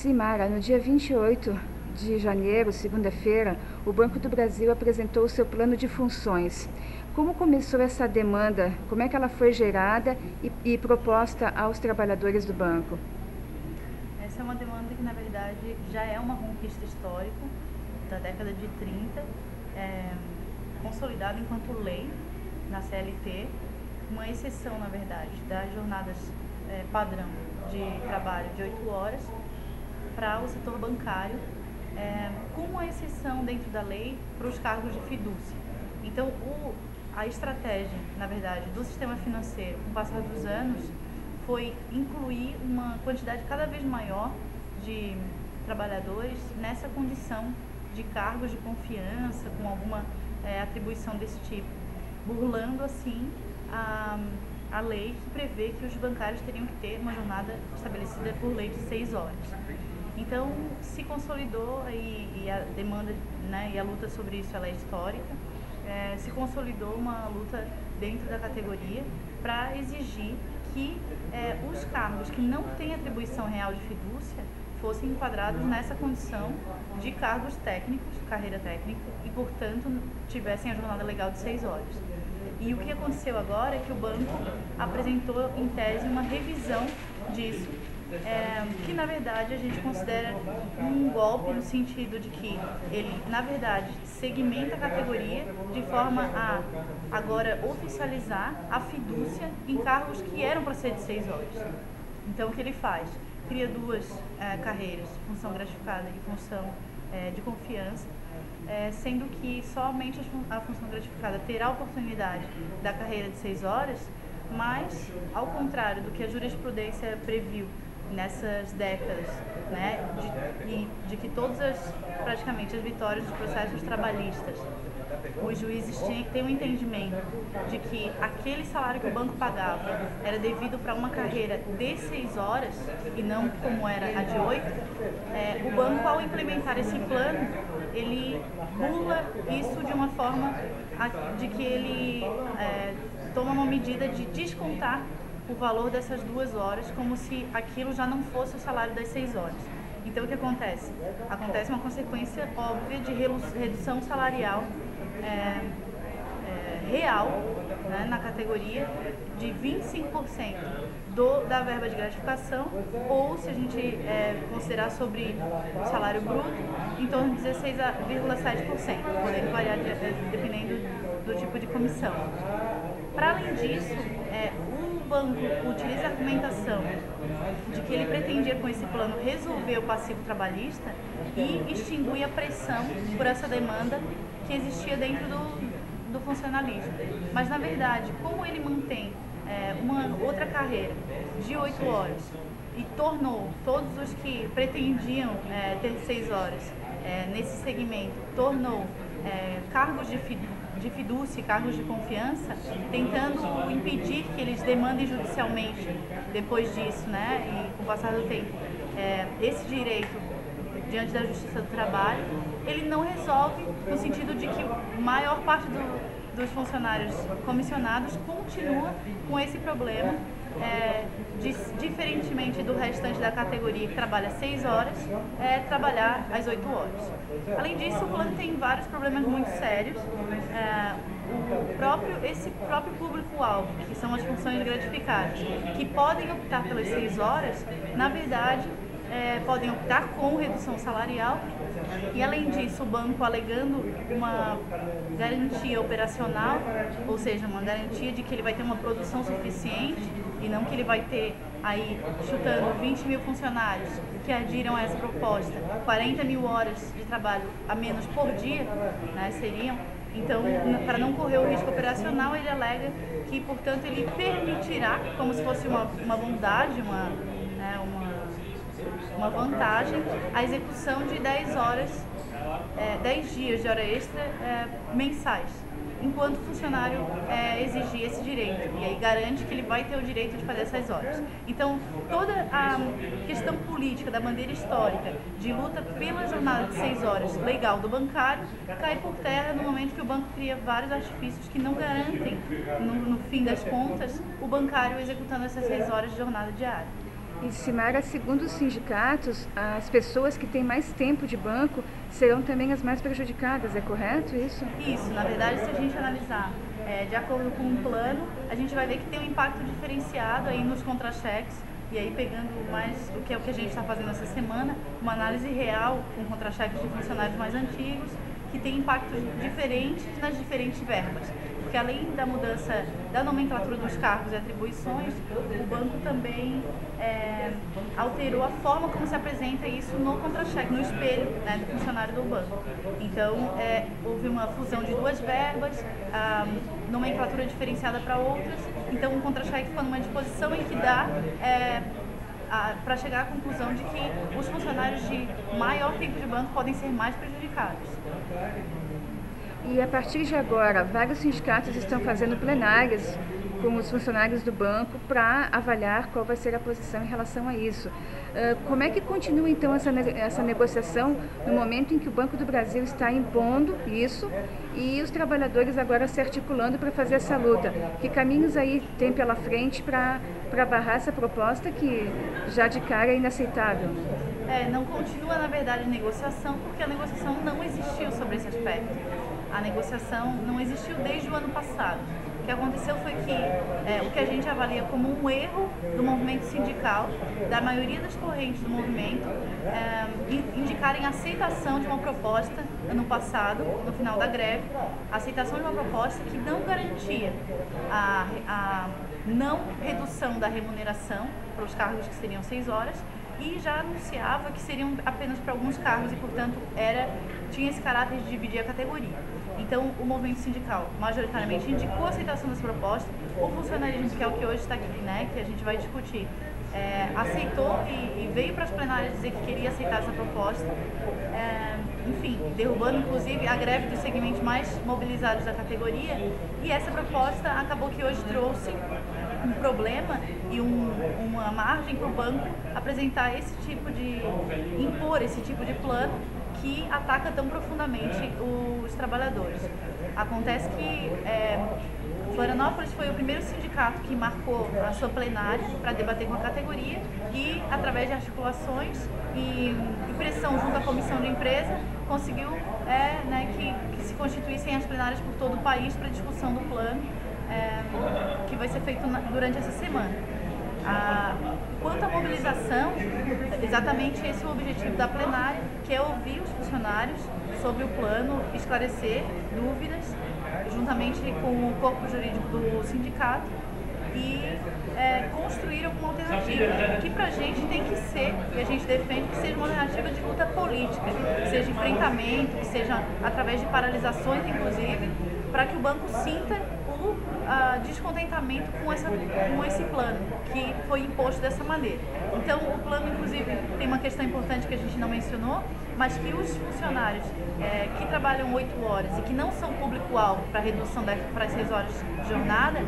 Simara, no dia 28 de janeiro, segunda-feira, o Banco do Brasil apresentou o seu plano de funções. Como começou essa demanda? Como é que ela foi gerada e proposta aos trabalhadores do banco? Essa é uma demanda que, na verdade, já é uma conquista histórica da década de 30, consolidada enquanto lei na CLT, uma exceção, na verdade, das jornadas padrão de trabalho de 8 horas para o setor bancário, com uma exceção dentro da lei para os cargos de fidúcia. Então, a estratégia, na verdade, do sistema financeiro, com o passar dos anos, foi incluir uma quantidade cada vez maior de trabalhadores nessa condição de cargos de confiança, com alguma atribuição desse tipo, burlando assim a lei que prevê que os bancários teriam que ter uma jornada estabelecida por lei de 6 horas. Então, se consolidou e a demanda, né, e a luta sobre isso ela é histórica, se consolidou uma luta dentro da categoria para exigir que os cargos que não têm atribuição real de fidúcia fossem enquadrados nessa condição de cargos técnicos, carreira técnica, e, portanto, tivessem a jornada legal de 6 horas. E o que aconteceu agora é que o banco apresentou, em tese, uma revisão disso, que, na verdade, a gente considera um golpe no sentido de que ele, na verdade, segmenta a categoria de forma a, agora, oficializar a fidúcia em cargos que eram para ser de 6 horas. Então, o que ele faz? Cria duas carreiras, função gratificada e função de confiança, sendo que somente a função gratificada terá a oportunidade da carreira de 6 horas, mas, ao contrário do que a jurisprudência previu nessas décadas, né, de que praticamente as vitórias dos processos trabalhistas, os juízes têm um entendimento de que aquele salário que o banco pagava era devido para uma carreira de 6 horas e não como era a de 8, o banco, ao implementar esse plano, ele burla isso de uma forma de que ele toma uma medida de descontar o valor dessas 2 horas como se aquilo já não fosse o salário das 6 horas. Então, o que acontece? Acontece uma consequência óbvia de redução salarial real, né, na categoria de 25% da verba de gratificação, ou, se a gente considerar sobre o salário bruto, em torno de 16,7%, podendo variar dependendo do tipo de comissão. Para além disso, o banco utiliza a argumentação de que ele pretendia, com esse plano, resolver o passivo trabalhista e extinguir a pressão por essa demanda que existia dentro do funcionalismo. Mas, na verdade, como ele mantém uma outra carreira de 8 horas e tornou todos os que pretendiam ter 6 horas nesse segmento, tornou cargos de fidúcia e cargos de confiança, tentando impedir que eles demandem judicialmente, depois disso, né, e com o passar do tempo, esse direito diante da Justiça do Trabalho, ele não resolve, no sentido de que a maior parte dos funcionários comissionados continua com esse problema, diferentemente do restante da categoria que trabalha 6 horas, trabalhar às 8 horas. Além disso, o plano tem vários problemas muito sérios. Esse próprio público-alvo, que são as funções gratificadas, que podem optar pelas 6 horas, na verdade, podem optar com redução salarial, e, além disso, o banco alegando uma garantia operacional, ou seja, uma garantia de que ele vai ter uma produção suficiente e não que ele vai ter, aí, chutando 20 mil funcionários que aderiram a essa proposta, 40 mil horas de trabalho a menos por dia, né, seriam. Então, para não correr o risco operacional, ele alega que, portanto, ele permitirá, como se fosse uma bondade, uma vantagem, a execução de 10 dias de hora extra mensais, enquanto o funcionário exigir esse direito, e aí garante que ele vai ter o direito de fazer essas horas. Então, toda a questão política da bandeira histórica de luta pela jornada de 6 horas legal do bancário cai por terra no momento que o banco cria vários artifícios que não garantem, no fim das contas, o bancário executando essas 6 horas de jornada diária. E, Simara, segundo os sindicatos, as pessoas que têm mais tempo de banco serão também as mais prejudicadas, é correto isso? Isso, na verdade, se a gente analisar de acordo com o plano, a gente vai ver que tem um impacto diferenciado aí nos contra-cheques. E aí, pegando mais o que é o que a gente está fazendo essa semana, uma análise real com contra-cheques de funcionários mais antigos, que tem impactos diferentes nas diferentes verbas. Porque além da mudança da nomenclatura dos cargos e atribuições, o banco também alterou a forma como se apresenta isso no contra-cheque, no espelho, né, do funcionário do banco. Então, houve uma fusão de duas verbas, nomenclatura diferenciada para outras, então o contra-cheque ficou numa disposição em que dá para chegar à conclusão de que os funcionários de maior tempo de banco podem ser mais prejudicados. E a partir de agora, vários sindicatos estão fazendo plenárias com os funcionários do banco para avaliar qual vai ser a posição em relação a isso. Como é que continua então essa negociação no momento em que o Banco do Brasil está impondo isso e os trabalhadores agora se articulando para fazer essa luta? Que caminhos aí tem pela frente para barrar essa proposta que já de cara é inaceitável? Não continua, na verdade, negociação, porque a negociação não existiu sobre esse aspecto. A negociação não existiu desde o ano passado. O que aconteceu foi que o que a gente avalia como um erro do movimento sindical, da maioria das correntes do movimento, indicarem a aceitação de uma proposta ano passado, no final da greve, a aceitação de uma proposta que não garantia a não redução da remuneração para os cargos que seriam 6 horas, e já anunciava que seriam apenas para alguns cargos e, portanto, tinha esse caráter de dividir a categoria. Então, o movimento sindical, majoritariamente, indicou a aceitação dessa proposta. O funcionalismo, que é o que hoje está aqui, né, que a gente vai discutir, aceitou e veio para as plenárias dizer que queria aceitar essa proposta, enfim, derrubando, inclusive, a greve dos segmentos mais mobilizados da categoria. E essa proposta acabou que hoje trouxe um problema e uma margem para o banco apresentar impor esse tipo de plano que ataca tão profundamente os trabalhadores. Acontece que Florianópolis foi o primeiro sindicato que marcou a sua plenária para debater com a categoria e, através de articulações e pressão junto à comissão de empresa, conseguiu que se constituíssem as plenárias por todo o país para discussão do plano que vai ser feito durante essa semana. Quanto à mobilização, exatamente esse é o objetivo da plenária, que é ouvir os funcionários sobre o plano, esclarecer dúvidas, juntamente com o corpo jurídico do sindicato, e construir alguma alternativa, que pra gente tem que ser, e a gente defende que seja uma alternativa de luta política, que seja enfrentamento, que seja através de paralisações, inclusive, para que o banco sinta o descontentamento com esse plano, que foi imposto dessa maneira. Então, o plano, inclusive, tem uma questão importante que a gente não mencionou, mas que os funcionários que trabalham 8 horas e que não são público-alvo para redução para as 6 horas de jornada,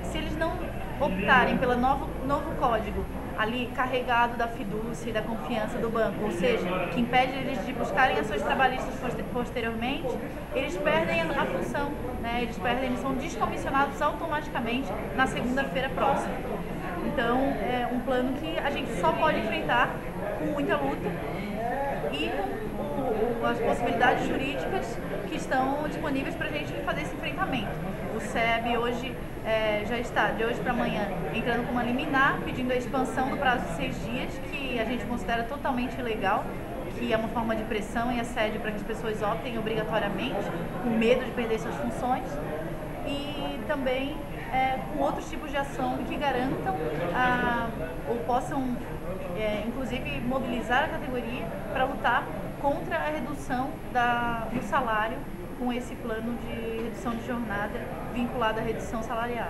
se eles não optarem pelo novo código ali carregado da fidúcia e da confiança do banco, ou seja, que impede eles de buscarem ações trabalhistas posteriormente, eles perdem a função, né? Eles são descomissionados automaticamente na segunda-feira próxima. Então, é um plano que a gente só pode enfrentar com muita luta e com as possibilidades jurídicas que estão disponíveis para a gente fazer esse enfrentamento. O SEB hoje já está, de hoje para amanhã, entrando com uma liminar, pedindo a expansão do prazo de 6 dias, que a gente considera totalmente ilegal, que é uma forma de pressão e assédio para que as pessoas optem obrigatoriamente, com medo de perder suas funções, e também com outros tipos de ação que garantam ou possam, inclusive, mobilizar a categoria para lutar contra a redução do salário com esse plano de redução de jornada vinculado à redução salarial.